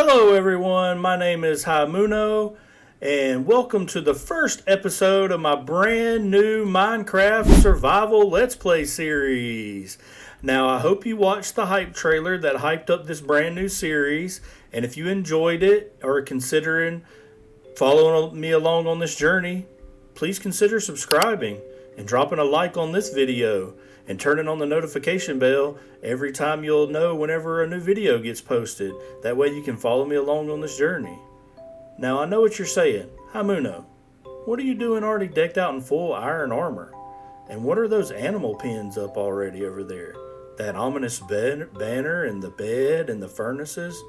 Hello everyone, my name is Haimuno, and welcome to the first episode of my brand new Minecraft Survival Let's Play series. Now, I hope you watched the hype trailer that hyped up this brand new series, and if you enjoyed it or are considering following me along on this journey, please consider subscribing and dropping a like on this video and turning on the notification bell every time you'll know whenever a new video gets posted. That way you can follow me along on this journey. Now, I know what you're saying. Hi, Muno. What are you doing already decked out in full iron armor? And what are those animal pens up already over there? That ominous banner and the bed and the furnaces?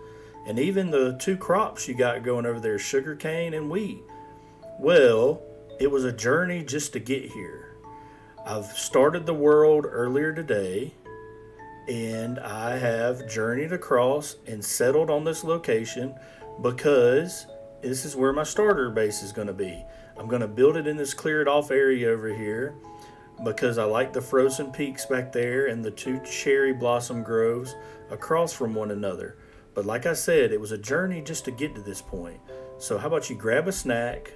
And even the two crops you got going over there, sugarcane and wheat. Well, it was a journey just to get here. I've started the world earlier today, and I have journeyed across and settled on this location because this is where my starter base is going to be. I'm going to build it in this cleared off area over here because I like the frozen peaks back there and the two cherry blossom groves across from one another. But like I said, it was a journey just to get to this point. So how about you grab a snack,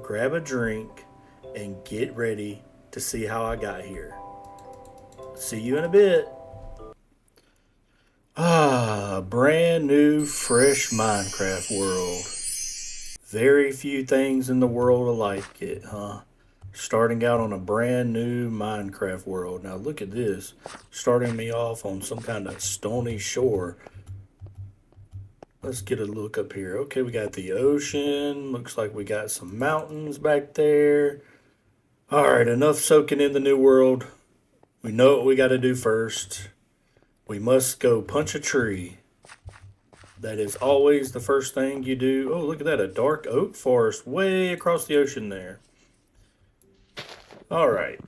grab a drink, and get ready to see how I got here. See you in a bit. Brand new, fresh Minecraft world. Very few things in the world are like it, huh? Starting out on a brand new Minecraft world. Now look at this. Starting me off on some kind of stony shore. Let's get a look up here. Okay, we got the ocean. Looks like we got some mountains back there. Alright, enough soaking in the new world. We know what we got to do first. We must go punch a tree. That is always the first thing you do. Oh, look at that, a dark oak forest way across the ocean there. Alright.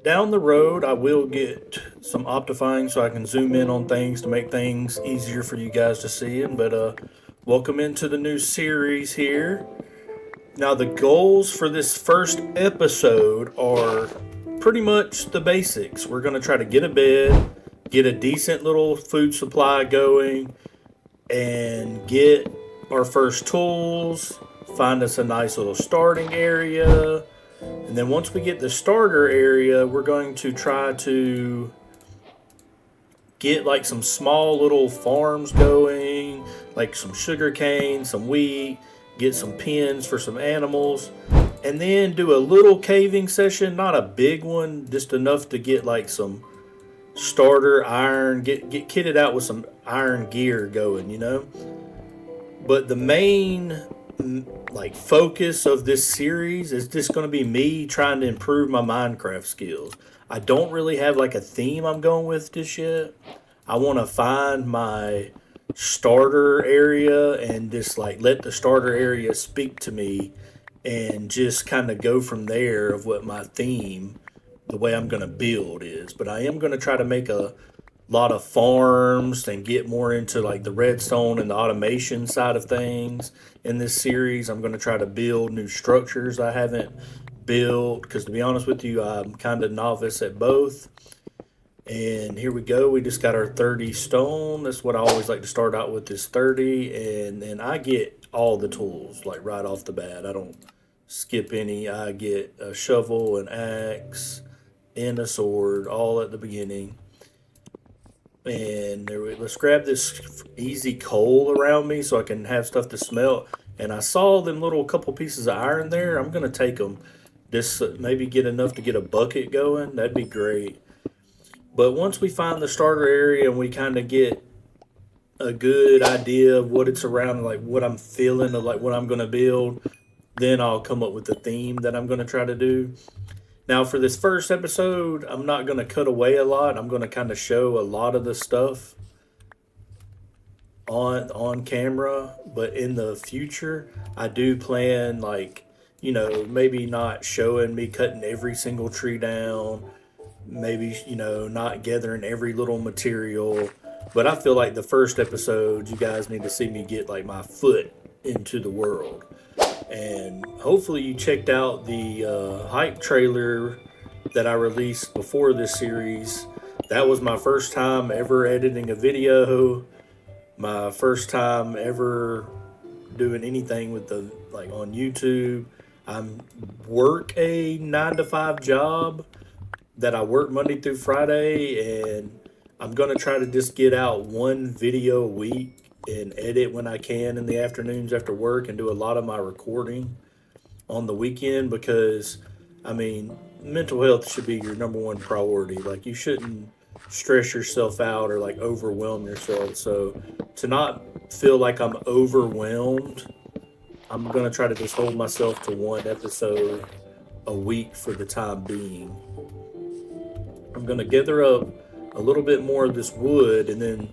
Down the road, I will get some optifying so I can zoom in on things to make things easier for you guys to see. But welcome into the new series here. Now, the goals for this first episode are pretty much the basics. We're going to try to get a bed, get a decent little food supply going, and get our first tools, find us a nice little starting area. And then once we get the starter area, we're going to try to get like some small little farms going, like some sugarcane, some wheat, get some pens for some animals, and then do a little caving session, not a big one, just enough to get like some starter iron, get kitted out with some iron gear going, you know. But the main like focus of this series is just going to be me trying to improve my Minecraft skills. I don't really have like a theme I'm going with just yet. I want to find my starter area and just like let the starter area speak to me and just kind of go from there of what my theme, the way I'm going to build is. But I am going to try to make a lot of farms and get more into like the redstone and the automation side of things in this series. I'm going to try to build new structures I haven't built because, to be honest with you, I'm kind of novice at both. And here we go. We just got our 30 stone. That's what I always like to start out with, is 30. And then I get all the tools like right off the bat. I don't skip any. I get a shovel, an axe, and a sword all at the beginning. And let's grab this easy coal around me so I can have stuff to smelt. And I saw them little couple pieces of iron there. I'm going to take them. Just maybe get enough to get a bucket going. That'd be great. But once we find the starter area and we kind of get a good idea of what it's around, like what I'm feeling, of like what I'm going to build, then I'll come up with the theme that I'm going to try to do. Now, for this first episode, I'm not going to cut away a lot. I'm going to kind of show a lot of the stuff on camera. But in the future, I do plan, like, you know, maybe not showing me cutting every single tree down. Maybe, you know, not gathering every little material. But I feel like the first episode, you guys need to see me get, like, my foot into the world. And hopefully you checked out the hype trailer that I released before this series. That was my first time ever editing a video. My first time ever doing anything with the like on YouTube. I'm work a 9 to 5 job that I work Monday through Friday, and I'm gonna try to just get out one video a week and edit when I can in the afternoons after work and do a lot of my recording on the weekend because I mean mental health should be your number one priority. Like you shouldn't stress yourself out or like overwhelm yourself. So to not feel like I'm overwhelmed, I'm gonna try to just hold myself to one episode a week for the time being. I'm gonna gather up a little bit more of this wood, and then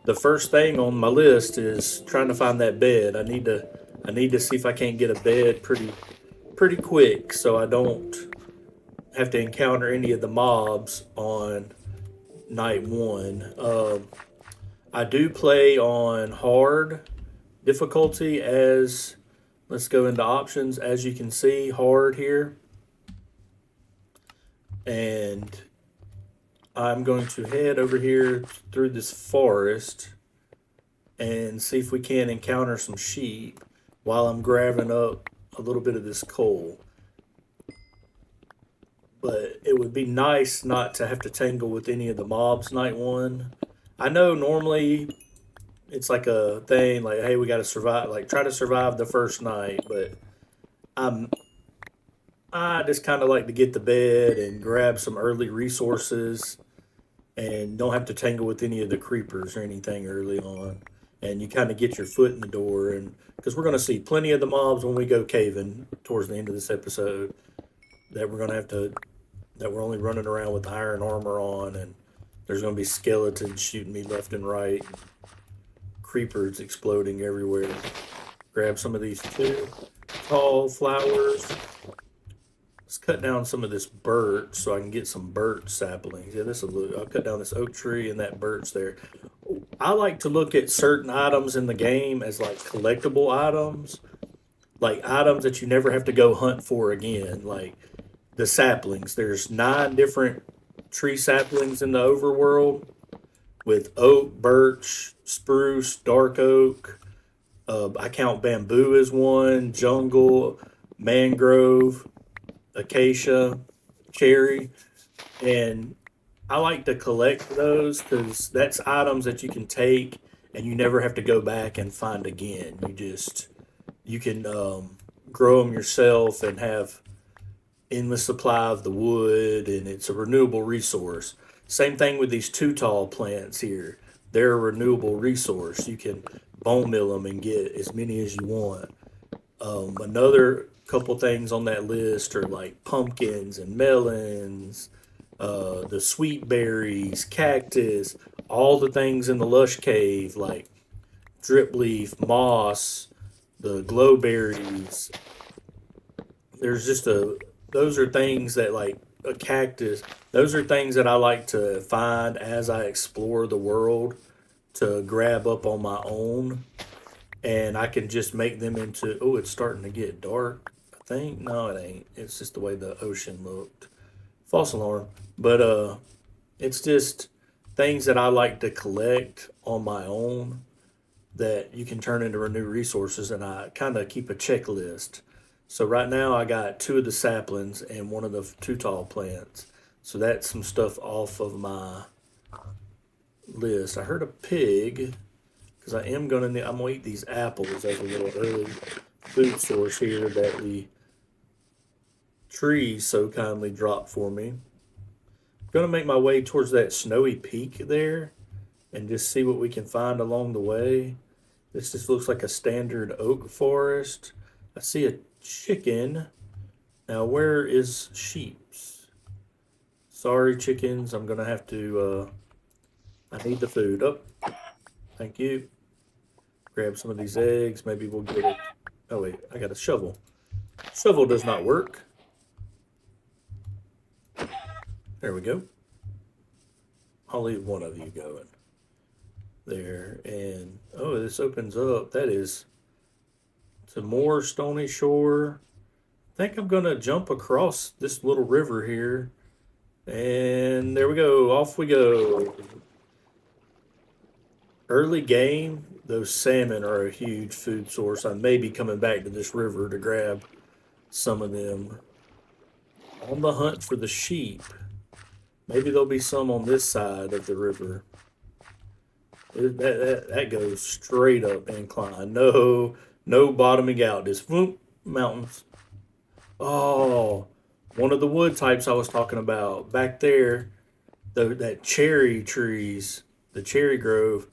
the first thing on my list is trying to find that bed. I need to see if I can't get a bed pretty quick, so I don't have to encounter any of the mobs on night one. I do play on hard difficulty as let's go into options. As you can see, hard here, and I'm going to head over here through this forest and see if we can encounter some sheep while I'm grabbing up a little bit of this coal. But it would be nice not to have to tangle with any of the mobs night one. I know normally it's like a thing like, hey, we got to survive, like try to survive the first night, but I'm I just kind of like to get to bed and grab some early resources and don't have to tangle with any of the creepers or anything early on. And you kind of get your foot in the door, and because we're going to see plenty of the mobs when we go caving towards the end of this episode, that we're going to have to that we're only running around with iron armor on, and there's going to be skeletons shooting me left and right, and creepers exploding everywhere. Grab some of these too. Tall flowers. Let's cut down some of this birch so I can get some birch saplings. Yeah, this will look. I'll cut down this oak tree and that birch there. I like to look at certain items in the game as like collectible items, like items that you never have to go hunt for again. Like the saplings. There's 9 different tree saplings in the overworld with oak, birch, spruce, dark oak. I count bamboo as one, jungle, mangrove, acacia, cherry, and I like to collect those because that's items that you can take and you never have to go back and find again. You can grow them yourself and have endless supply of the wood, and it's a renewable resource. Same thing with these two tall plants here. They're a renewable resource. You can bone mill them and get as many as you want. Another couple things on that list are like pumpkins and melons, the sweet berries, cactus, all the things in the lush cave like drip leaf, moss, the glowberries. There's just a those are things that like a cactus. Those are things that I like to find as I explore the world to grab up on my own, and I can just make them into. Oh, it's starting to get dark. I think no, it ain't. It's just the way the ocean looked. False alarm. But it's just things that I like to collect on my own that you can turn into renew resources, and I kind of keep a checklist. So right now I got 2 of the saplings and one of the two tall plants. So that's some stuff off of my list. I heard a pig because I am gonna I'm gonna eat these apples as a little early food source here that the trees so kindly dropped for me. I'm gonna make my way towards that snowy peak there and just see what we can find along the way. This just looks like a standard oak forest. I see a chicken. Now, where is sheep's? Sorry, chickens. I'm gonna have to. I need the food. Oh, thank you. Grab some of these eggs. Maybe we'll get it. Oh wait, I got a shovel. Shovel does not work. There we go. I'll leave one of you going there. And oh, this opens up. That is to more stony shore. I think I'm gonna jump across this little river here. And there we go. Off we go. Early game, those salmon are a huge food source. I may be coming back to this river to grab some of them. On the hunt for the sheep. Maybe there'll be some on this side of the river. That goes straight up incline. No, no bottoming out. Just whoop, mountains. Oh, one of the wood types I was talking about back there. That cherry trees, the cherry grove.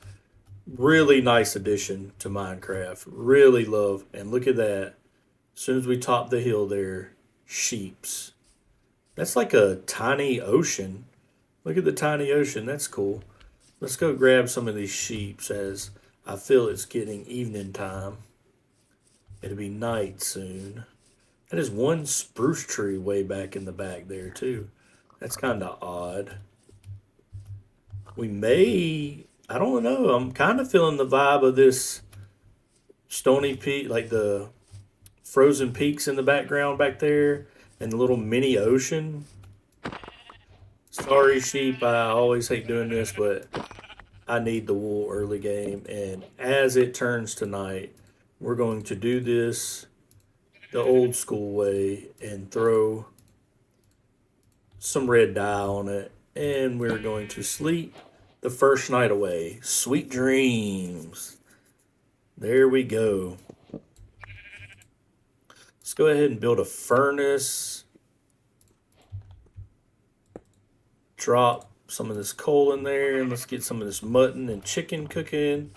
Really nice addition to Minecraft. Really love. And look at that. As soon as we top the hill there, sheeps. That's like a tiny ocean. Look at the tiny ocean. That's cool. Let's go grab some of these sheeps as I feel it's getting evening time. It'll be night soon. That is one spruce tree way back in the back there, too. That's kind of odd. We may, I don't know. I'm kind of feeling the vibe of this stony peak, like the frozen peaks in the background back there, and the little mini ocean. Sorry, sheep. I always hate doing this, but I need the wool early game. And as it turns to night, we're going to do this the old school way and throw some red dye on it. And we're going to sleep the first night away. Sweet dreams. There we go. Let's go ahead and build a furnace. Drop some of this coal in there, and let's get some of this mutton and chicken cooking.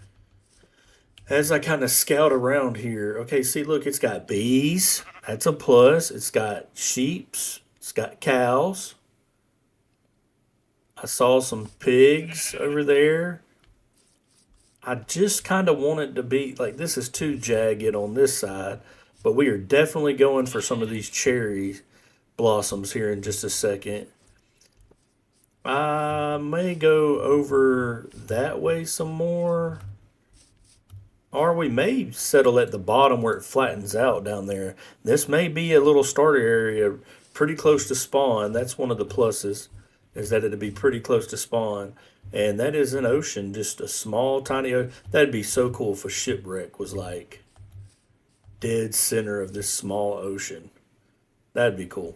As I kind of scout around here, okay, see, look, it's got bees. That's a plus. It's got sheeps. It's got cows. I saw some pigs over there. I just kind of want it to be like this is too jagged on this side, but we are definitely going for some of these cherry blossoms here in just a second. I may go over that way some more. Or we may settle at the bottom where it flattens out down there. This may be a little starter area pretty close to spawn. That's one of the pluses, is that it'd be pretty close to spawn. And that is an ocean, just a small, tiny ocean. That'd be so cool if a shipwreck was like dead center of this small ocean. That'd be cool.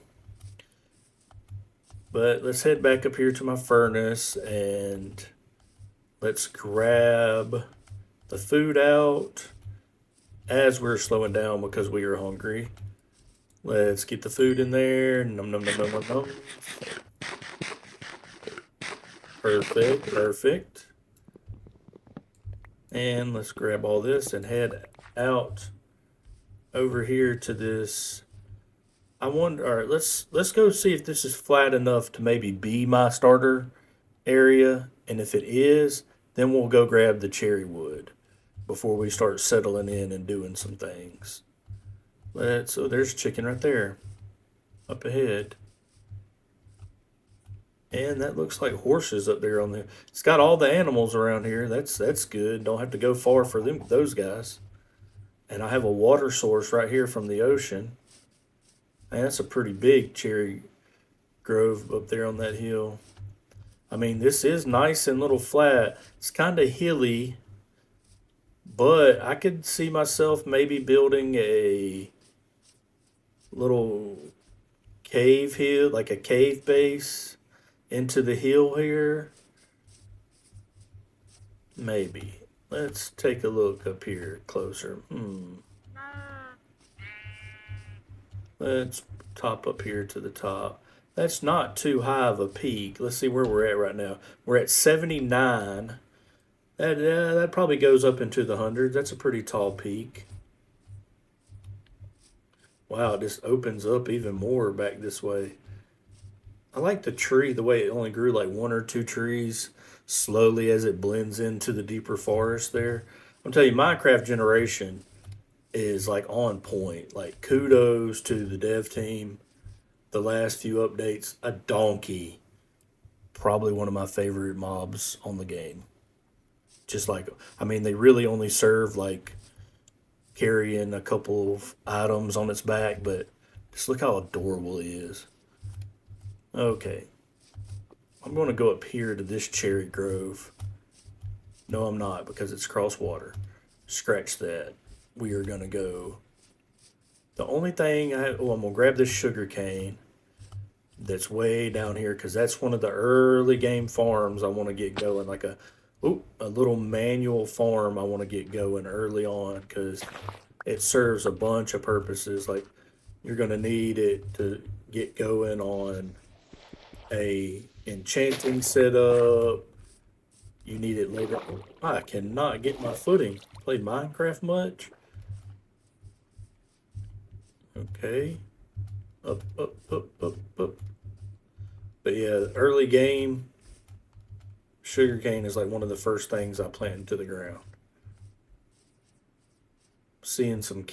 But let's head back up here to my furnace and let's grab the food out as we're slowing down because we are hungry. Let's get the food in there. Num num num num num num. Perfect, perfect. And let's grab all this and head out over here to this. I wonder. All right, let's go see if this is flat enough to maybe be my starter area, and if it is, then we'll go grab the cherry wood before we start settling in and doing some things. So there's chicken right there, up ahead. And that looks like horses up there on there. It's got all the animals around here. That's good. Don't have to go far for those guys. And I have a water source right here from the ocean. And that's a pretty big cherry grove up there on that hill. I mean, this is nice and little flat. It's kind of hilly, but I could see myself maybe building a little cave hill, like a cave base into the hill here. Maybe. Let's take a look up here closer. Let's top up here to the top. That's not too high of a peak. Let's see where we're at right now. We're at 79. That probably goes up into the hundreds. That's a pretty tall peak. Wow, it just opens up even more back this way. I like the tree, the way it only grew like one or two trees slowly as it blends into the deeper forest there. I'm telling you, Minecraft Generation is like on point. Like kudos to the dev team. The last few updates, a donkey, probably one of my favorite mobs on the game. Just like, I mean, they really only serve like carrying a couple of items on its back, but just look how adorable he is. Okay, I'm going to go up here to this cherry grove. No, I'm not because it's cross water. Scratch that. We are gonna go. The only thing I'm gonna grab this sugar cane that's way down here because that's one of the early game farms I want to get going. Like a little manual farm I want to get going early on because it serves a bunch of purposes. Like you're gonna need it to get going on a enchanting setup. You need it later. I cannot get my footing. Played Minecraft much? Okay. Up, up, up, up, up. But yeah, early game, sugarcane is like one of the first things I plant into the ground. Seeing some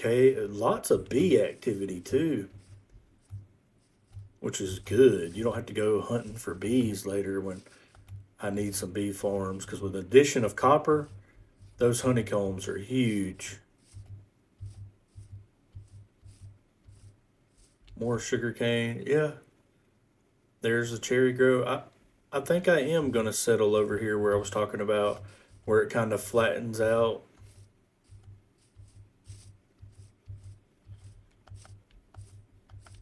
lots of bee activity too, which is good. You don't have to go hunting for bees later when I need some bee farms because with the addition of copper, those honeycombs are huge. More sugarcane. Yeah, there's a cherry grove. I think I am gonna settle over here where I was talking about, where it kind of flattens out.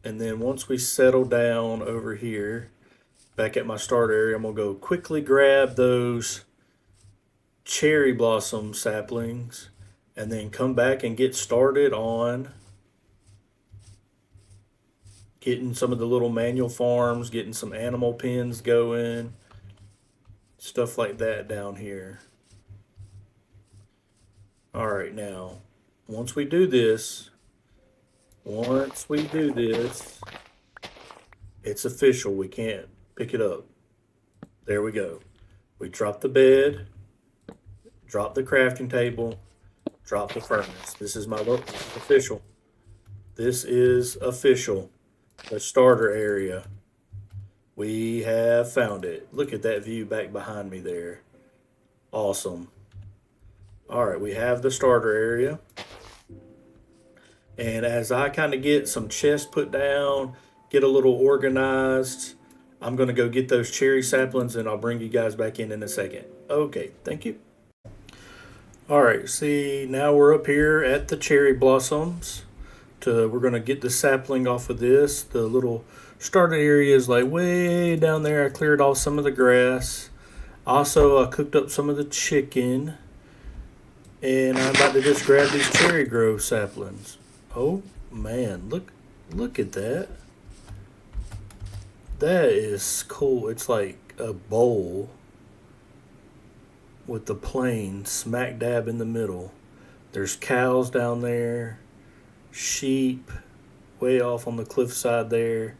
And then once we settle down over here, back at my start area, I'm gonna go quickly grab those cherry blossom saplings and then come back and get started on getting some of the little manual farms, getting some animal pens going, stuff like that down here. All right, now, once we do this, once we do this, it's official. We can't pick it up. There we go. We drop the bed, drop the crafting table, drop the furnace. This is my look. This is official. This is official. The starter area. We have found it. Look at that view back behind me there. Awesome. All right, we have the starter area. And as I kind of get some chests put down, get a little organized, I'm going to go get those cherry saplings and I'll bring you guys back in a second. Okay, thank you. All right, see, now we're up here at the cherry blossoms. We're going to get the sapling off of this. The little starter area is like way down there. I cleared off some of the grass. Also, I cooked up some of the chicken. And I'm about to just grab these cherry grove saplings. Oh man, look at that. That is cool. It's like a bowl with the plain smack dab in the middle. There's cows down there, sheep way off on the cliffside there.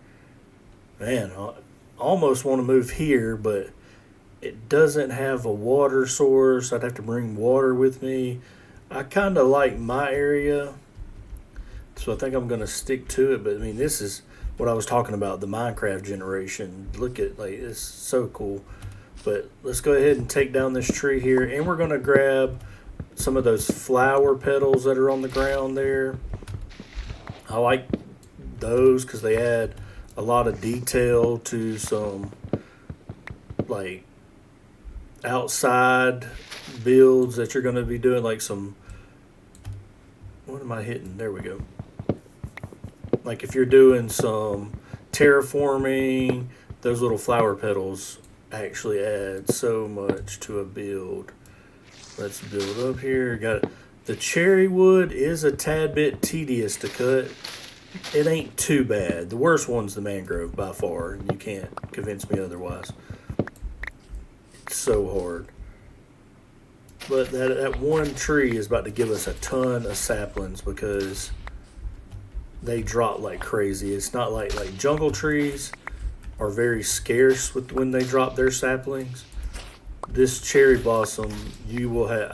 Man, I almost want to move here, but it doesn't have a water source. I'd have to bring water with me. I kind of like my area, so I think I'm going to stick to it. But I mean, this is what I was talking about, the Minecraft generation. Look at, like, it's so cool. But let's go ahead and take down this tree here, and we're going to grab some of those flower petals that are on the ground there. I like those because they add a lot of detail to some, like, outside builds that you're going to be doing, like some, what am I hitting? There we go. Like if you're doing some terraforming, those little flower petals actually add so much to a build. Let's build up here. Got it. The cherry wood is a tad bit tedious to cut. It ain't too bad. The worst one's the mangrove by far, and you can't convince me otherwise. So hard. But that one tree is about to give us a ton of saplings because they drop like crazy. It's not like jungle trees are very scarce with when they drop their saplings. This cherry blossom, I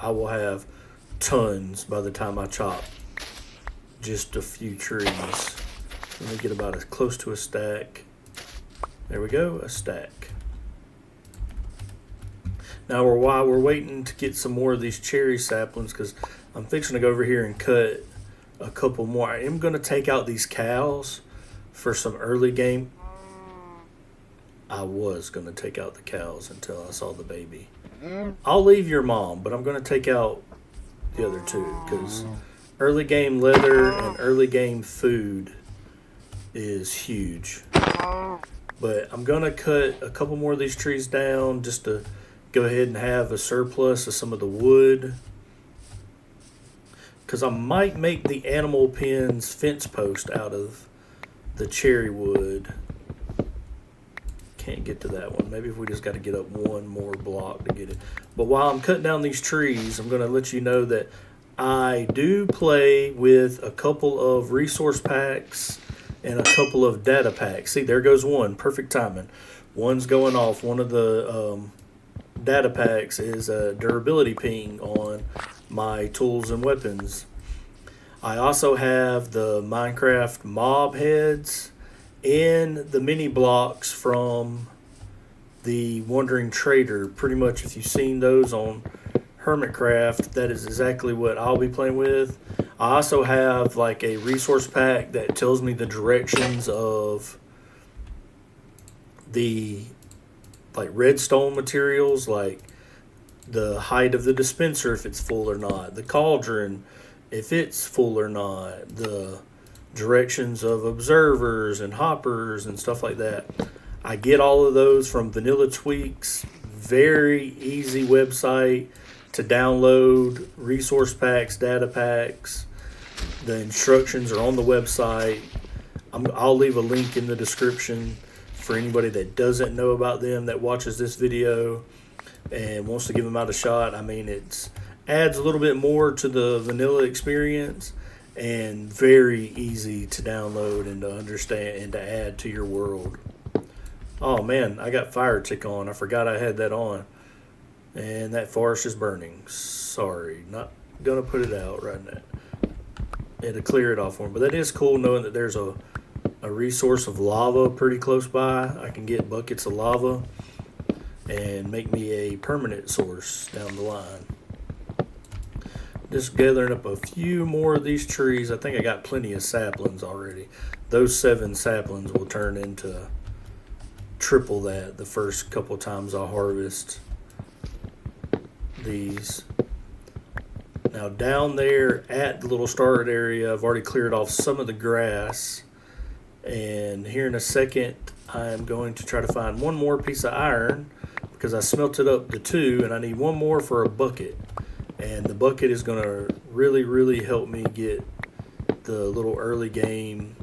will have tons by the time I chop just a few trees. Let me get about as close to a stack. There we go, a stack. Now, while we're waiting to get some more of these cherry saplings, because I'm fixing to go over here and cut a couple more. I am going to take out these cows for some early game. I was going to take out the cows until I saw the baby. I'll leave your mom, but I'm going to take out the other two because early game leather and early game food is huge. But I'm going to cut a couple more of these trees down just to go ahead and have a surplus of some of the wood. Because I might make the animal pens fence post out of the cherry wood. Can't get to that one. Maybe if we just got to get up one more block to get it. But while I'm cutting down these trees, I'm going to let you know that I do play with a couple of resource packs and a couple of data packs. See, there goes one. Perfect timing. One's going off. One of the data packs is a durability ping on my tools and weapons. I also have the Minecraft mob heads and the mini blocks from the Wandering Trader. Pretty much, if you've seen those on Hermitcraft, that is exactly what I'll be playing with. I also have like a resource pack that tells me the directions of the like redstone materials, like the height of the dispenser if it's full or not, the cauldron if it's full or not, the directions of observers and hoppers and stuff like that. I get all of those from Vanilla Tweaks. Very easy website to download resource packs, data packs. The instructions are on the website. I'll leave a link in the description for anybody that doesn't know about them that watches this video and wants to give them out a shot. I mean, it adds a little bit more to the vanilla experience and very easy to download and to understand and to add to your world. Oh man, I got fire tick on. I forgot I had that on. And that forest is burning. Sorry, not gonna put it out right now. It'll clear it off for me. But that is cool knowing that there's a resource of lava pretty close by. I can get buckets of lava and make me a permanent source down the line. Just gathering up a few more of these trees. I think I got plenty of saplings already. Those 7 saplings will turn into triple that the first couple times I harvest these. Now down there at the little start area, I've already cleared off some of the grass. And here in a second, I'm going to try to find one more piece of iron because I smelted up the 2 and I need one more for a bucket. And the bucket is going to really help me get the little early game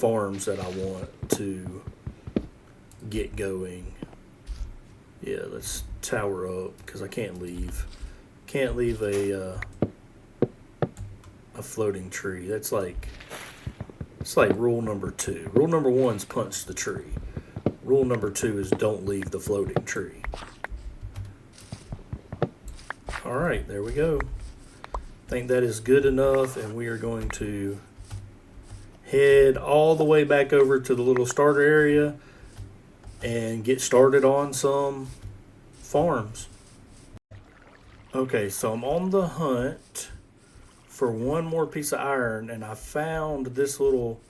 farms that I want to get going. Yeah, let's tower up because I can't leave. Can't leave a floating tree. That's like, it's like rule number 2. Rule number 1 is punch the tree. Rule number 2 is don't leave the floating tree. All right, there we go. I think that is good enough, and we are going to head all the way back over to the little starter area and get started on some farms. Okay, so I'm on the hunt for one more piece of iron, and I found this little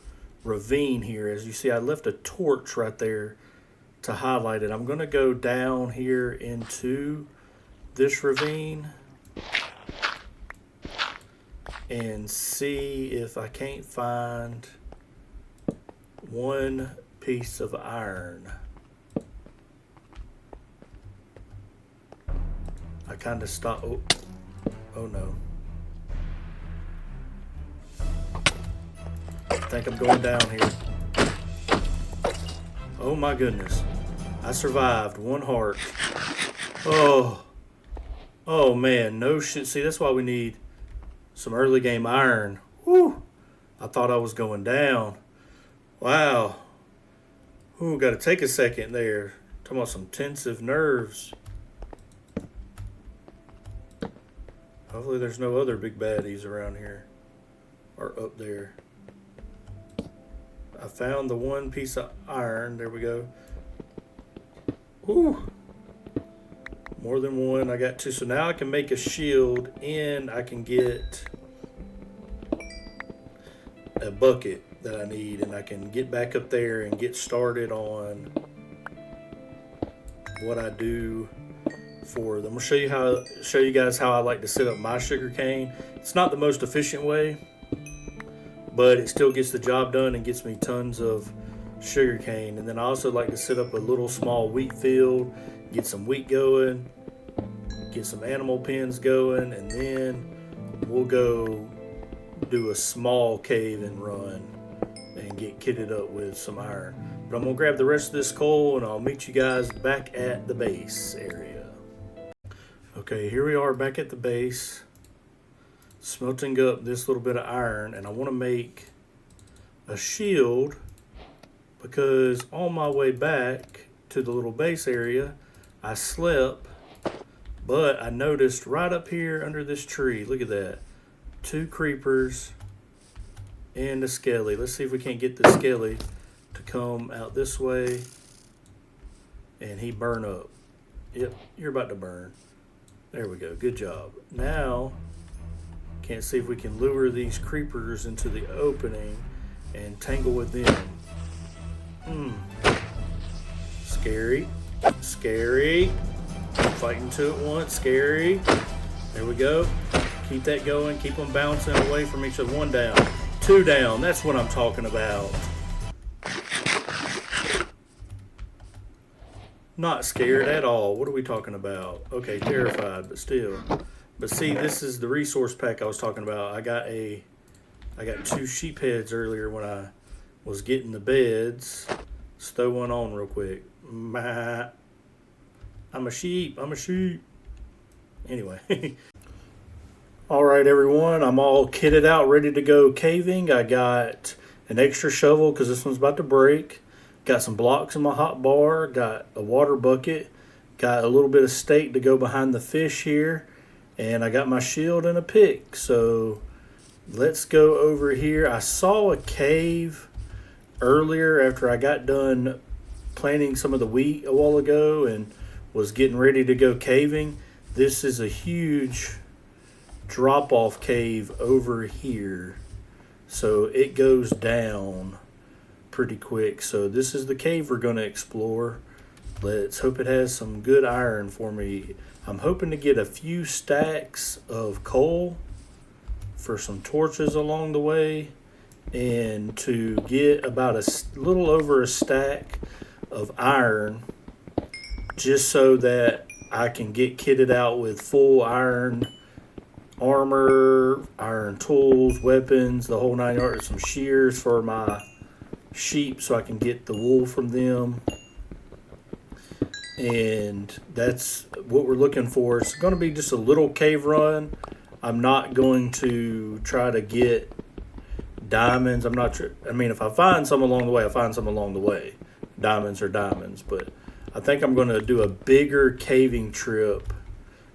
ravine here. As you see, I left a torch right there to highlight it. I'm going to go down here into this ravine and see if I can't find one piece of iron. I kind of stopped. Oh no. I think I'm going down here. Oh my goodness. I survived. 1 heart. Oh man, no shit. See, that's why we need some early game iron. Whew. I thought I was going down. Wow. Ooh, gotta take a second there. Talking about some tensive nerves. Hopefully there's no other big baddies around here. Or up there. I found the 1 piece of iron. There we go. Ooh. More than 1. I got 2. So now I can make a shield and I can get a bucket that I need. And I can get back up there and get started on what I do for them. I'm gonna show you guys how I like to set up my sugar cane. It's not the most efficient way, but it still gets the job done and gets me tons of sugar cane. And then I also like to set up a little small wheat field, get some wheat going, get some animal pens going, and then we'll go do a small cave and run and get kitted up with some iron. But I'm gonna grab the rest of this coal and I'll meet you guys back at the base area. Okay, here we are back at the base, smelting up this little bit of iron, and I want to make a shield because on my way back to the little base area I slept, but I noticed right up here under this tree, look at that, 2 creepers and a skelly. Let's see if we can't get the skelly to come out this way and he burn up. Yep, you're about to burn. There we go, good job. Now can't see if we can lure these creepers into the opening and tangle with them. Scary, scary. Fighting two at once, scary. There we go. Keep that going, keep them bouncing away from each other. 1 down, 2 down, that's what I'm talking about. Not scared at all. What are we talking about? Okay, terrified, but still. But see, this is the resource pack I was talking about. I got 2 sheep heads earlier when I was getting the beds. Let's throw one on real quick. I'm a sheep. Anyway. All right, everyone. I'm all kitted out, ready to go caving. I got an extra shovel because this one's about to break. Got some blocks in my hot bar. Got a water bucket. Got a little bit of stake to go behind the fish here. And I got my shield and a pick. So let's go over here. I saw a cave earlier after I got done planting some of the wheat a while ago and was getting ready to go caving. This is a huge drop-off cave over here. So it goes down pretty quick. So this is the cave we're going to explore. Let's hope it has some good iron for me. I'm hoping to get a few stacks of coal for some torches along the way, and to get about a little over a stack of iron, just so that I can get kitted out with full iron armor, iron tools, weapons, the whole 9 yards, some shears for my sheep so I can get the wool from them. And that's what we're looking for. It's going to be just a little cave run. I'm not going to try to get diamonds. If I find some along the way, I find some along the way. Diamonds are diamonds. But I think I'm going to do a bigger caving trip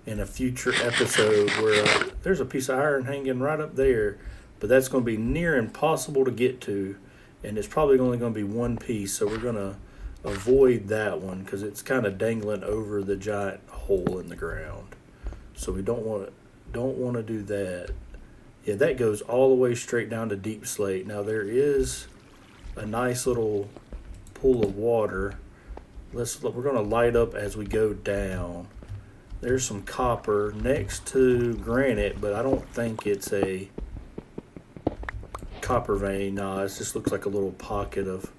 in a future episode where there's a piece of iron hanging right up there. But that's going to be near impossible to get to. And it's probably only going to be one piece. So we're going to avoid that one because it's kind of dangling over the giant hole in the ground. So we don't want to do that. Yeah, that goes all the way straight down to deep slate. Now there is a nice little pool of water. We're going to light up as we go down. There's some copper next to granite, but I don't think it's a copper vein. No, it just looks like a little pocket of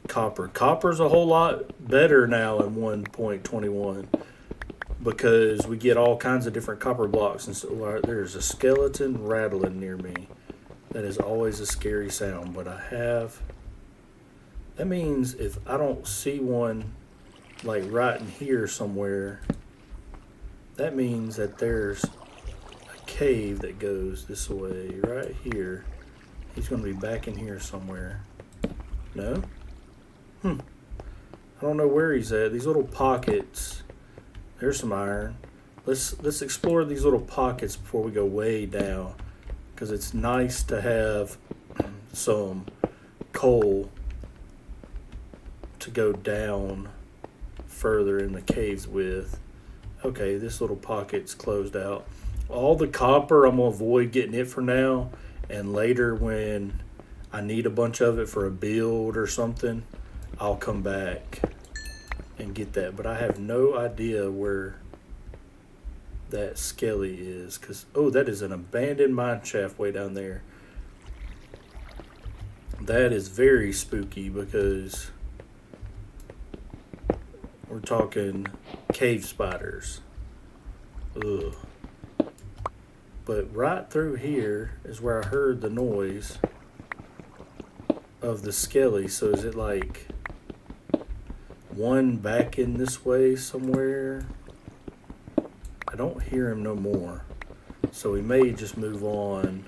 copper. Copper's a whole lot better now in 1.21 because we get all kinds of different copper blocks. And so there's a skeleton rattling near me. That is always a scary sound, but that means if I don't see one like right in here somewhere, that means that there's a cave that goes this way right here. He's going to be back in here somewhere. No? I don't know where he's at. These little pockets. There's some iron. Let's explore these little pockets before we go way down, because it's nice to have some coal to go down further in the caves with. Okay, this little pocket's closed out. All the copper, I'm going to avoid getting it for now, and later when I need a bunch of it for a build or something, I'll come back. and get that. But I have no idea where that skelly is. Because, oh, that is an abandoned mine shaft way down there. That is very spooky because we're talking cave spiders. Ugh. But right through here is where I heard the noise of the skelly. So is it like one back in this way somewhere? I don't hear him no more. So we may just move on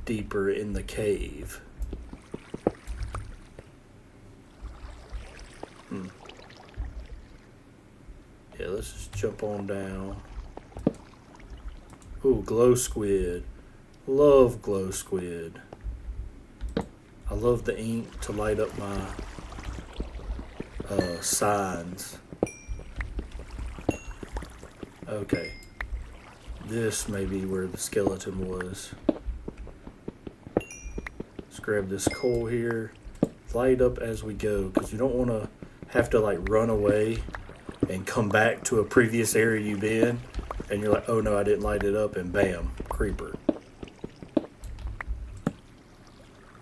deeper in the cave. Yeah, let's just jump on down. Ooh, glow squid. Love glow squid. I love the ink to light up my signs. Okay. This may be where the skeleton was. Let's grab this coal here. Light up as we go, because you don't want to have to like run away and come back to a previous area you've been, and you're like, oh no, I didn't light it up, and bam, creeper.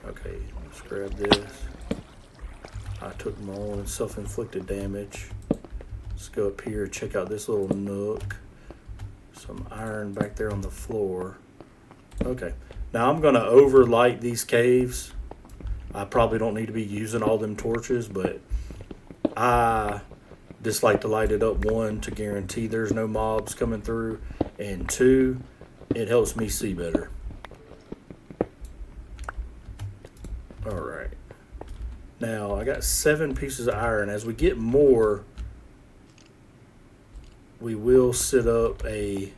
Okay, let's grab this. I took my own self-inflicted damage. Let's go up here, check out this little nook. Some iron back there on the floor. Okay, now I'm going to overlight these caves. I probably don't need to be using all them torches, but I just like to light it up, one, to guarantee there's no mobs coming through, and two, it helps me see better. Alright. Now, I got 7 pieces of iron. As we get more, we will set up a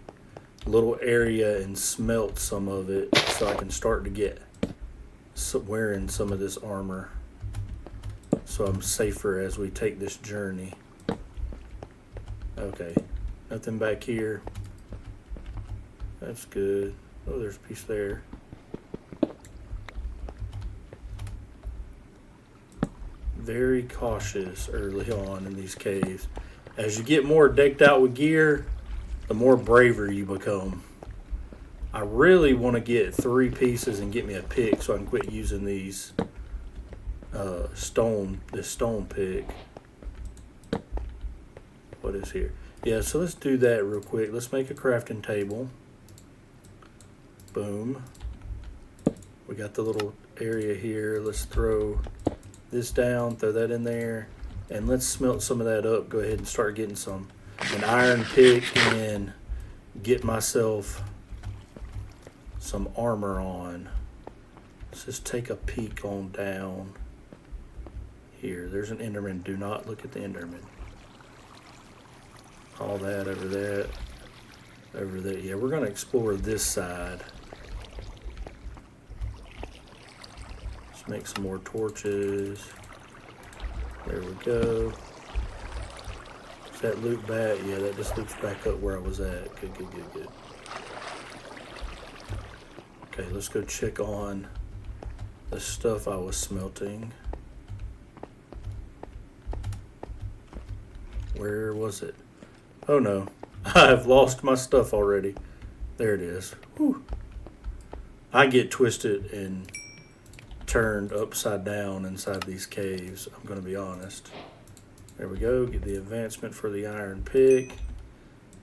little area and smelt some of it so I can start to get wearing some of this armor, so I'm safer as we take this journey. Okay, nothing back here. That's good. Oh, there's a piece there. Very cautious early on in these caves. As you get more decked out with gear, the more braver you become. I really want to get 3 pieces and get me a pick so I can quit using these this stone pick. What is here? Yeah, so let's do that real quick. Let's make a crafting table. Boom. We got the little area here. Let's throw this down, throw that in there, and let's smelt some of that up. Go ahead and start getting an iron pick and get myself some armor on. Let's just take a peek on down here. There's an Enderman. Do not look at the Enderman. All that over that. Over there. Yeah, we're going to explore this side. Let's make some more torches. There we go. Is that loop back? Yeah, that just loops back up where I was at. Good, good, good, good. Okay, let's go check on the stuff I was smelting. Where was it? Oh no, I've lost my stuff already. There it is. Whew. I get twisted and turned upside down inside these caves, I'm going to be honest. There we go, get the advancement for the iron pick.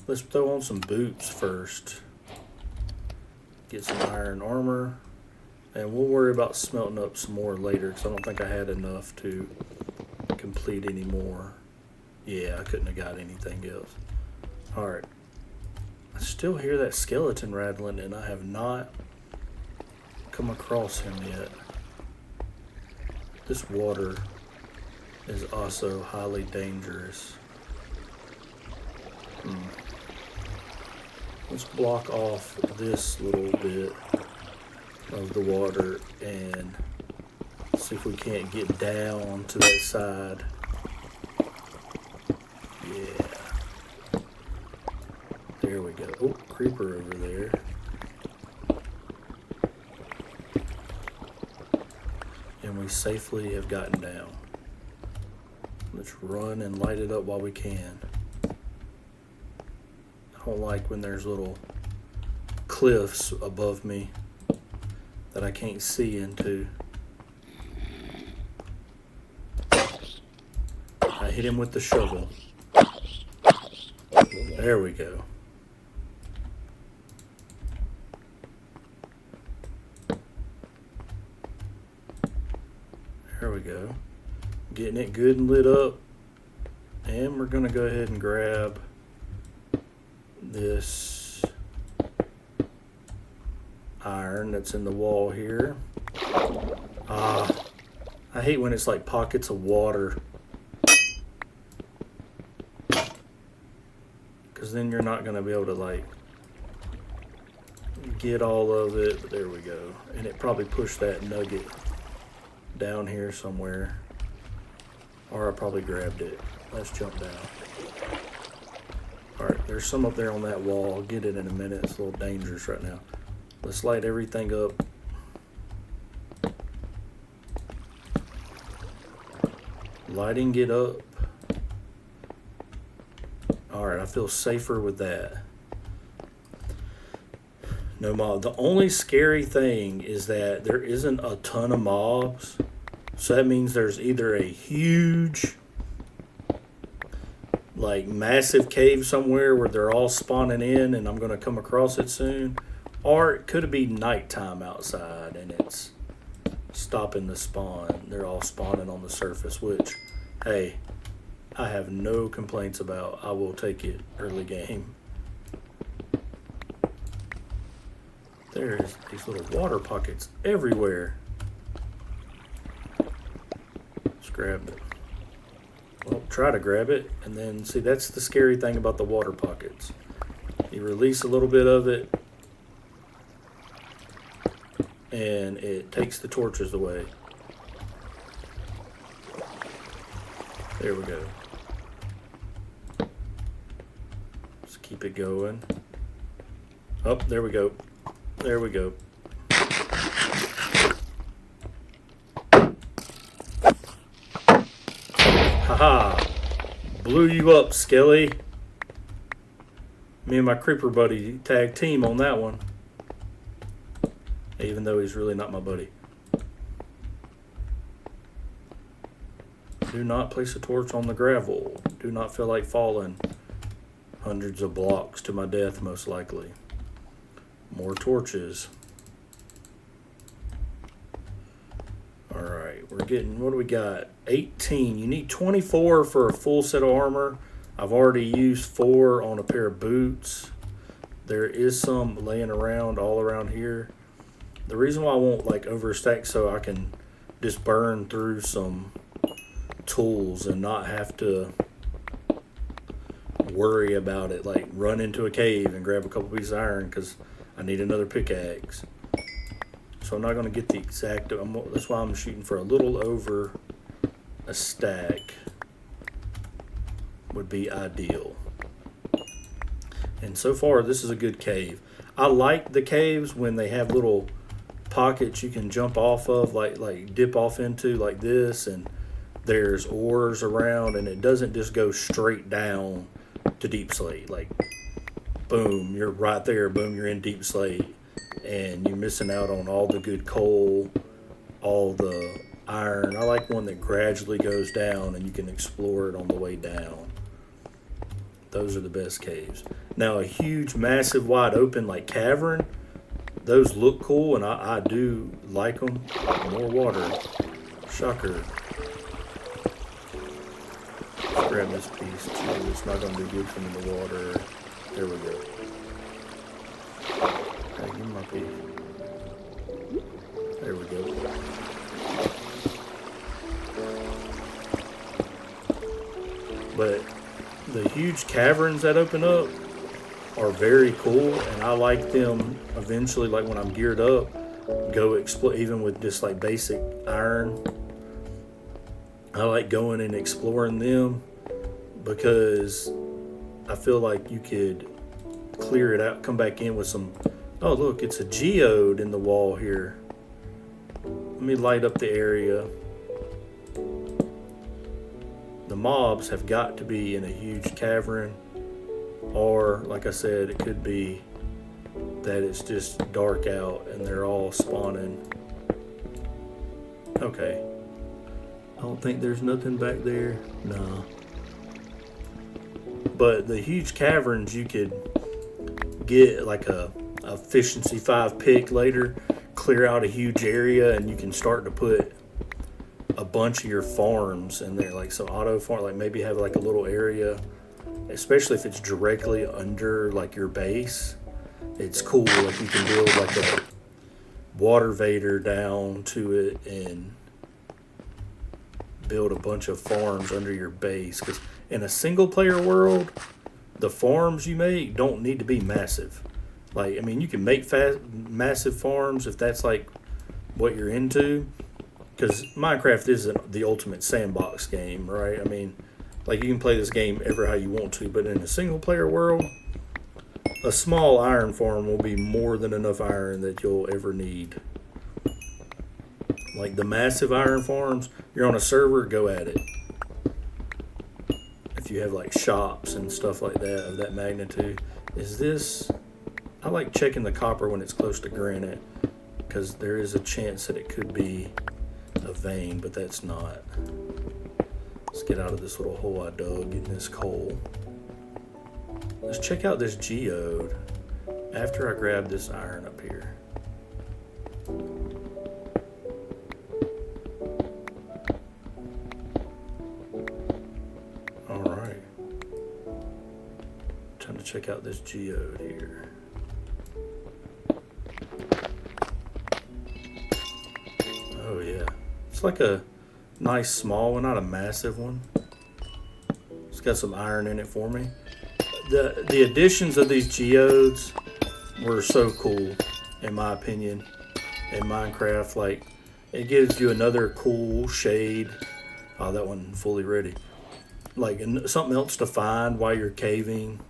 Let's throw on some boots first. Get some iron armor, and we'll worry about smelting up some more later, because I don't think I had enough to complete any more. Yeah, I couldn't have got anything else. Alright, I still hear that skeleton rattling, and I have not come across him yet. This water is also highly dangerous. Let's block off this little bit of the water and see if we can't get down to that side. Yeah. There we go. Oh, creeper over there. And we safely have gotten down. Let's run and light it up while we can. I don't like when there's little cliffs above me that I can't see into. I hit him with the shovel. There we go. There we go. Getting it good and lit up. And we're going to go ahead and grab this iron that's in the wall here. I hate when it's like pockets of water, because then you're not going to be able to like get all of it. But there we go. And it probably pushed that nugget down here somewhere, or I probably grabbed it. Let's jump down. Alright, there's some up there on that wall. I'll get it in a minute. It's a little dangerous right now. Let's light everything up. Lighting it up. Alright, I feel safer with that. No mob. The only scary thing is that there isn't a ton of mobs. So that means there's either a huge, like massive cave somewhere where they're all spawning in and I'm going to come across it soon. Or it could be nighttime outside and it's stopping the spawn. They're all spawning on the surface, which, hey, I have no complaints about. I will take it early game. There's these little water pockets everywhere. Let's grab it. Well, try to grab it, and then see, that's the scary thing about the water pockets. You release a little bit of it, and it takes the torches away. There we go. Let's keep it going. Oh, there we go. There we go. Haha! Blew you up, Skelly. Me and my creeper buddy tag team on that one. Even though he's really not my buddy. Do not place a torch on the gravel. Do not feel like falling hundreds of blocks to my death, most likely. More torches. Alright, we're getting, what do we got? 18. You need 24 for a full set of armor. I've already used 4 on a pair of boots. There is some laying around all around here. The reason why I won't like overstack so I can just burn through some tools and not have to worry about it, like run into a cave and grab a couple pieces of iron because I need another pickaxe. So I'm not going to get the exact, that's why I'm shooting for a little over a stack would be ideal. And so far this is a good cave. I like the caves when they have little pockets you can jump off of, like dip off into like this, and there's ores around and it doesn't just go straight down to deep slate. Like boom, you're right there, boom, you're in deep slate, and you're missing out on all the good coal, all the iron. I like one that gradually goes down and you can explore it on the way down. Those are the best caves. Now a huge, massive, wide open like cavern, those look cool and I do like them. More water. Shocker. Let's grab this piece too. It's not going to be good for me in the water. There we go. Hey, give me my piece. There we go. But the huge caverns that open up are very cool, and I like them eventually, like when I'm geared up, go explore, even with just like basic iron. I like going and exploring them because I feel like you could clear it out, come back in with some, oh look, it's a geode in the wall here. Let me light up the area. the mobs have got to be in a huge cavern, or like I said, it could be that it's just dark out and they're all spawning. Okay. I don't think there's nothing back there. No. But the huge caverns, you could get like a efficiency 5 pick later, clear out a huge area, and you can start to put a bunch of your farms in there, like some auto farm, like maybe have like a little area, especially if it's directly under like your base. It's cool. Like you can build like a water vader down to it and build a bunch of farms under your base. Because in a single player world, the farms you make don't need to be massive. Like, I mean, you can make massive farms if that's like what you're into. Because Minecraft isn't the ultimate sandbox game, right? I mean, like you can play this game ever how you want to, but in a single player world, a small iron farm will be more than enough iron that you'll ever need. Like the massive iron farms, you're on a server, go at it. If you have like shops and stuff like that of that magnitude. Is this... I like checking the copper when it's close to granite, because there is a chance that it could be a vein, but that's not. Let's get out of this little hole I dug in this coal. Let's check out this geode after I grab this iron up here. Alright. Time to check out this geode here. Oh yeah. It's like a nice small one, not a massive one. It's got some iron in it for me. The additions of these geodes were so cool, in my opinion, in Minecraft. Like, it gives you another cool shade. Oh, that one fully ready. Like, something else to find while you're caving.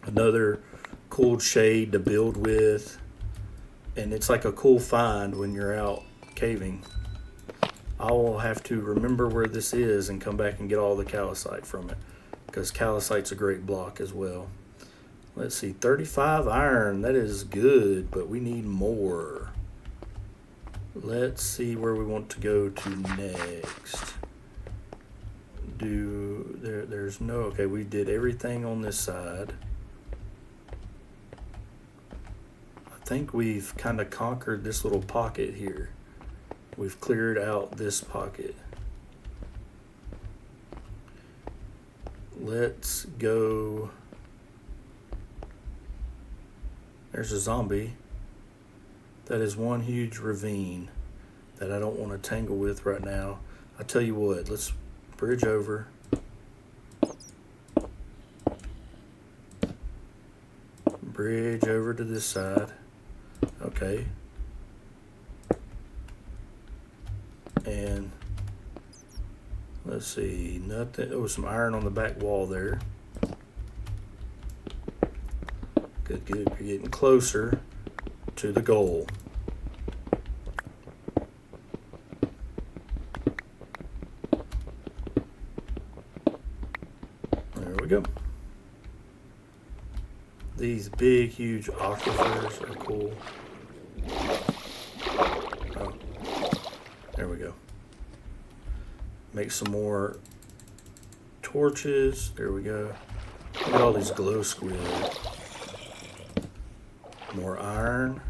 Another cool shade to build with. And it's like a cool find when you're out caving. I will have to remember where this is and come back and get all the calcite from it, because calcite's a great block as well. Let's see, 35 iron, that is good, but we need more. Let's see where we want to go to next. There's no, okay, we did everything on this side. I think we've kind of conquered this little pocket here. We've cleared out this pocket. Let's go. There's a zombie. That is one huge ravine that I don't want to tangle with right now. I tell you what, let's bridge over. Bridge over to this side. Okay. And let's see, nothing. There was some iron on the back wall there. Good, good. We're getting closer to the goal. There we go. These big, huge aquifers are cool. Oh, there we go. Make some more torches. There we go. Look at all these glow squid. More iron.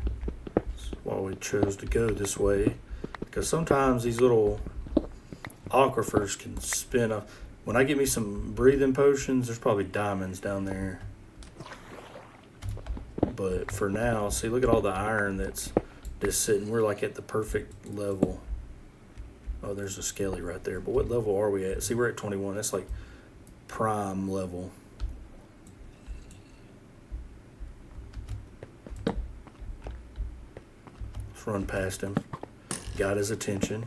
That's why we chose to go this way, because sometimes these little aquifers can spin up. When I get me some breathing potions, there's probably diamonds down there. But for now, see, look at all the iron that's just sitting. We're like at the perfect level. Oh, there's a skelly right there. But what level are we at? See, we're at 21. That's like prime level. Let's run past him. Got his attention.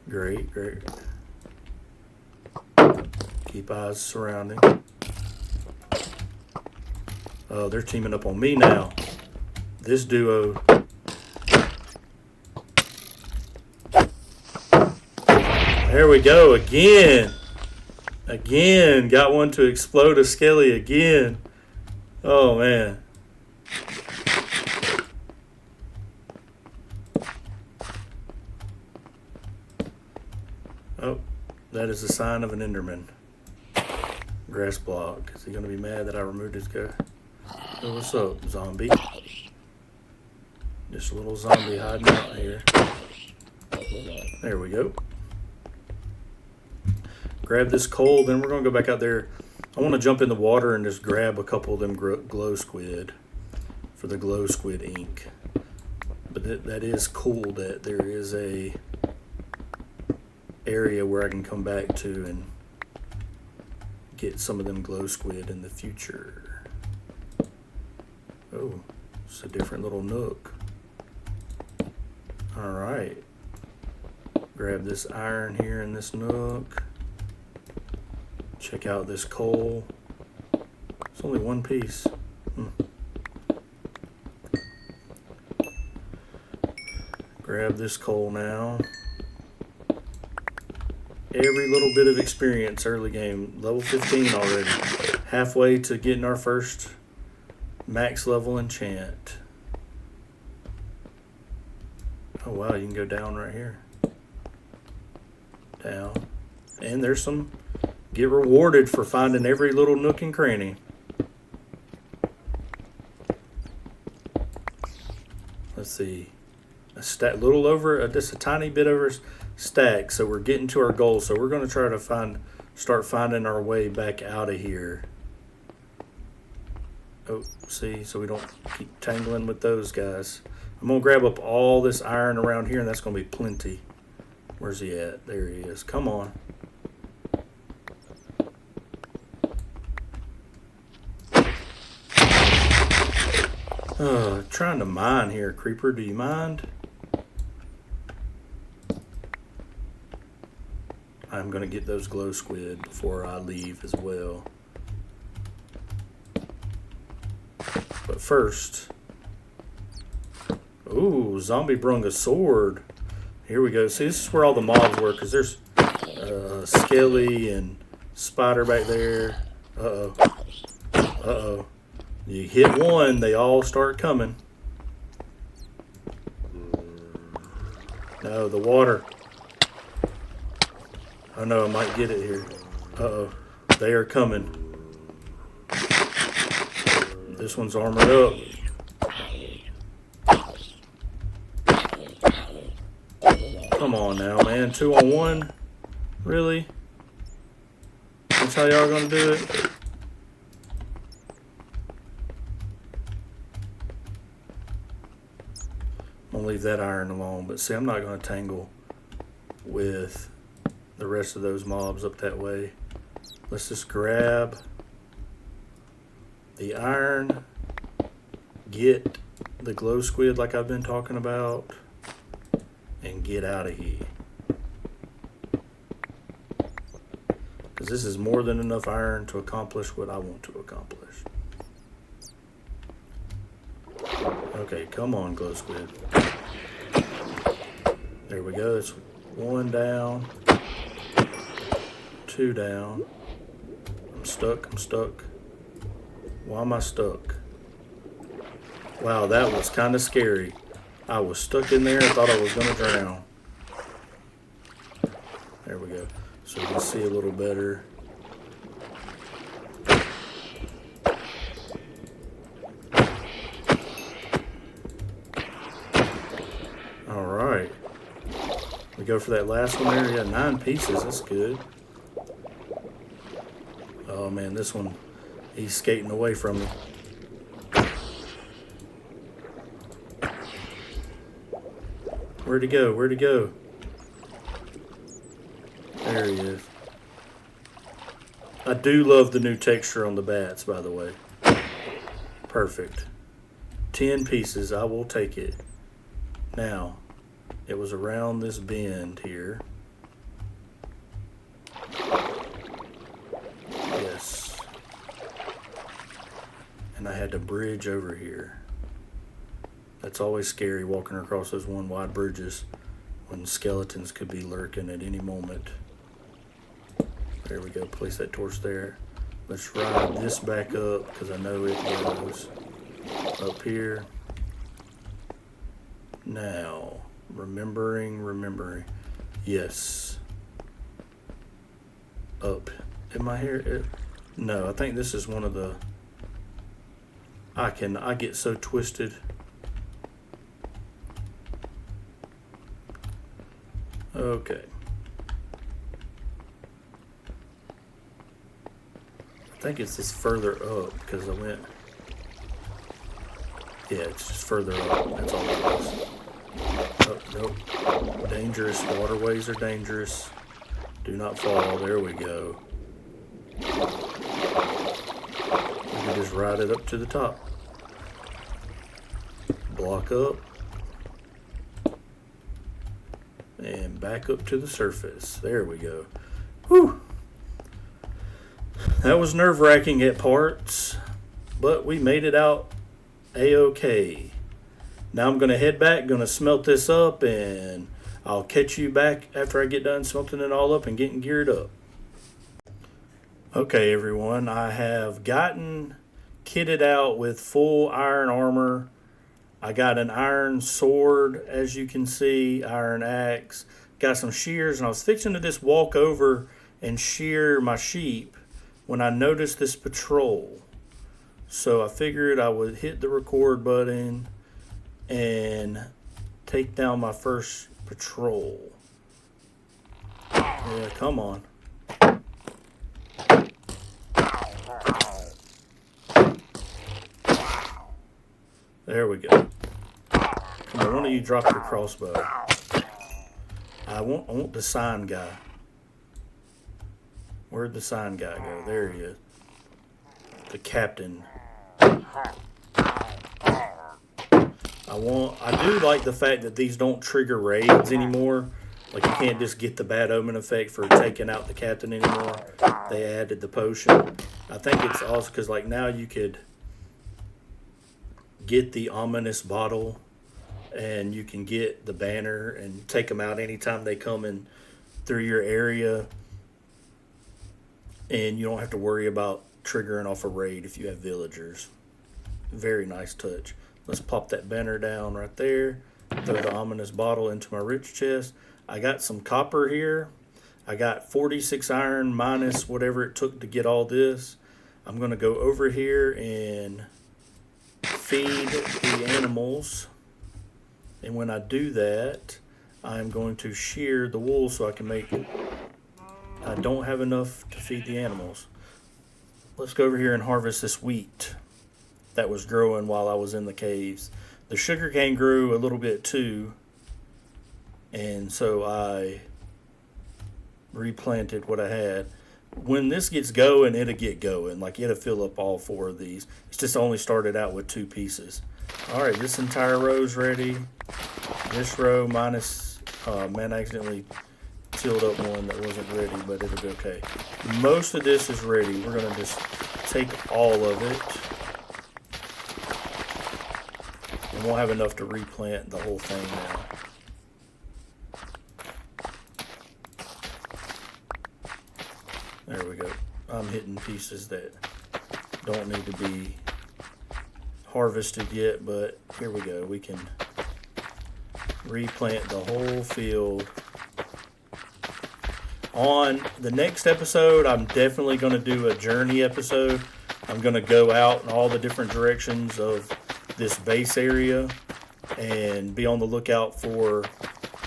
Great, great. Keep eyes surrounding. Oh, they're teaming up on me now. This duo. There we go again. Again, got one to explode a skelly again. Oh man. Oh, that is a sign of an Enderman. Grass block. Is he gonna be mad that I removed his guy? Oh, what's up, zombie? Just a little zombie hiding out here. There we go. Grab this coal, then we're gonna go back out there. I want to jump in the water and just grab a couple of them glow squid for the glow squid ink. But that is cool that there is a area where I can come back to and get some of them glow squid in the future. Oh, it's a different little nook. All right. Grab this iron here in this nook. Check out this coal. It's only one piece. Grab this coal now. Every little bit of experience early game. Level 15 already. Halfway to getting our first max level enchant. Oh wow, you can go down right here. Down. And there's some... Get rewarded for finding every little nook and cranny. Let's see. A stack, little over, just a tiny bit over stack. So we're getting to our goal. So we're going to try to start finding our way back out of here. Oh, see, so we don't keep tangling with those guys. I'm going to grab up all this iron around here, and that's going to be plenty. Where's he at? There he is. Come on. Trying to mine here, Creeper. Do you mind? I'm going to get those glow squid before I leave as well. But first... Ooh, zombie brung a sword. Here we go. See, this is where all the mobs were, because there's skelly and spider back there. Uh-oh. Uh-oh. You hit one, they all start coming. No, the water. Oh no, I might get it here. Uh-oh. They are coming. This one's armored up. Come on now, man. 2-on-1? Really? That's how y'all gonna do it? I'm gonna leave that iron alone, but see, I'm not gonna tangle with the rest of those mobs up that way. Let's just grab the iron, get the glow squid like I've been talking about, and get out of here. Because this is more than enough iron to accomplish what I want to accomplish. Okay, come on, glow squid. There we go. That's one down. Two down. I'm stuck. Why am I stuck? Wow, that was kind of scary. I was stuck in there. I thought I was going to drown. There we go. So you can see a little better. All right. We go for that last one there. Yeah, 9 pieces. That's good. Oh, man, this one, he's skating away from me. Where'd he go? Where'd he go? There he is. I do love the new texture on the bats, by the way. Perfect. 10 pieces. I will take it. Now, it was around this bend here. Yes. And I had to bridge over here. That's always scary, walking across those one wide bridges when skeletons could be lurking at any moment. There we go. Place that torch there. Let's ride this back up because I know it goes up here. Now, remembering. Yes. Up. Am I here? No, I think this is one of the... I get so twisted. Okay. I think it's just further up because I went... Yeah, it's just further up. That's all it is. Oh, nope. Dangerous. Waterways are dangerous. Do not fall. There we go. We can just ride it up to the top. Block up. And back up to the surface. There we go. Whew. That was nerve-wracking at parts, but we made it out a-okay. Now I'm going to head back, going to smelt this up, and I'll catch you back after I get done smelting it all up and getting geared up. Okay, everyone, I have gotten kitted out with full iron armor. I got an iron sword, as you can see, iron axe. Got some shears, and I was fixing to just walk over and shear my sheep when I noticed this patrol. So I figured I would hit the record button and take down my first patrol. Yeah, come on. There we go. Come on, one of you drop your crossbow. I want the sign guy. Where'd the sign guy go? There he is. The captain. I do like the fact that these don't trigger raids anymore. Like, you can't just get the bad omen effect for taking out the captain anymore. They added the potion. I think it's also because, like, now you could get the ominous bottle and you can get the banner and take them out anytime they come in through your area. And you don't have to worry about triggering off a raid if you have villagers. Very nice touch. Let's pop that banner down right there. Throw the ominous bottle into my rich chest. I got some copper here. I got 46 iron minus whatever it took to get all this. I'm going to go over here and feed the animals. And when I do that, I'm going to shear the wool so I can make... I don't have enough to feed the animals. Let's go over here and harvest this wheat that was growing while I was in the caves. The sugarcane grew a little bit too, and so I replanted what I had. When this gets going, it'll get going. Like, it'll fill up all 4 of these. It's just only started out with 2 pieces. All right, this entire row's ready. This row minus, man, I accidentally filled up one that wasn't ready, but it'll be okay. Most of this is ready. We're going to just take all of it. And we'll have enough to replant the whole thing now. There we go. I'm hitting pieces that don't need to be harvested yet, but here we go. We can replant the whole field. On the next episode, I'm definitely going to do a journey episode. I'm going to go out in all the different directions of this base area and be on the lookout for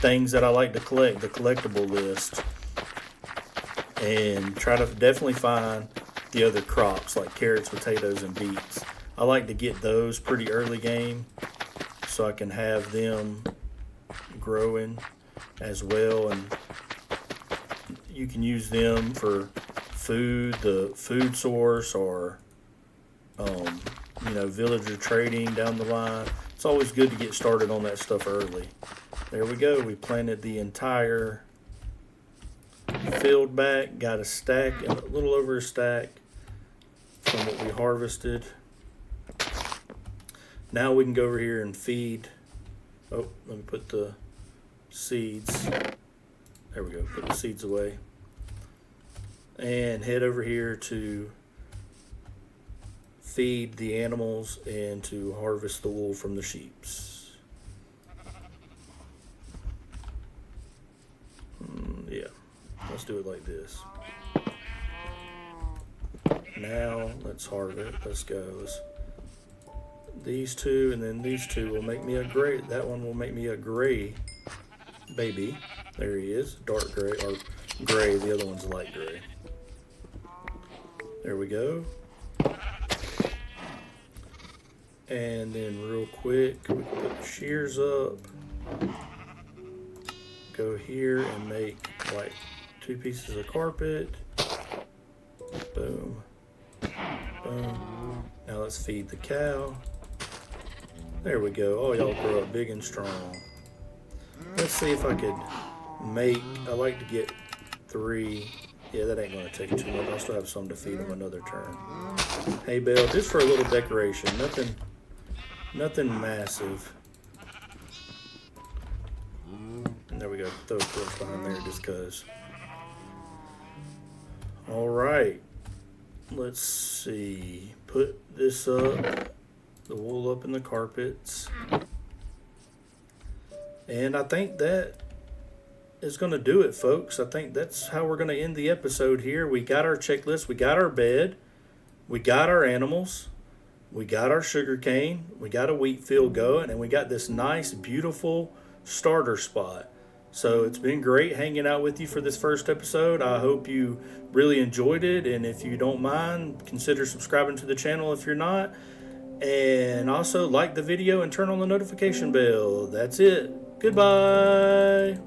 things that I like to collect, the collectible list, and try to definitely find the other crops like carrots, potatoes, and beets. I like to get those pretty early game so I can have them growing as well, and you can use them for food, the food source, or villager trading down the line. It's always good to get started on that stuff early. There we go. We planted the entire field back. Got a stack, a little over a stack from what we harvested. Now we can go over here and feed. Oh, let me put the seeds. There we go. Put the seeds away. and head over here to feed the animals and to harvest the wool from the sheeps. Yeah, let's do it like this. Now let's harvest. Let's go. These two and then these two will make me a gray. That one will make me a gray baby. There he is, dark gray or gray. The other one's light gray. There we go. And then real quick, we can put the shears up. Go here and make like 2 pieces of carpet. Boom. Boom. Now let's feed the cow. There we go. Oh, y'all grow up big and strong. Let's see if I could make, I like to get 3. Yeah, that ain't going to take too much. I'll still have some to feed them another turn. Hay bale, just for a little decoration. Nothing massive. And there we go. Throw a torch behind there just because. All right. Let's see. Put this up. The wool up in the carpets. And I think that is going to do it, folks. I think that's how we're going to end the episode here. We got our checklist. We got our bed. We got our animals. We got our sugar cane. We got a wheat field going. And we got this nice, beautiful starter spot. So it's been great hanging out with you for this first episode. I hope you really enjoyed it. And if you don't mind, consider subscribing to the channel if you're not. And also like the video and turn on the notification bell. That's it. Goodbye.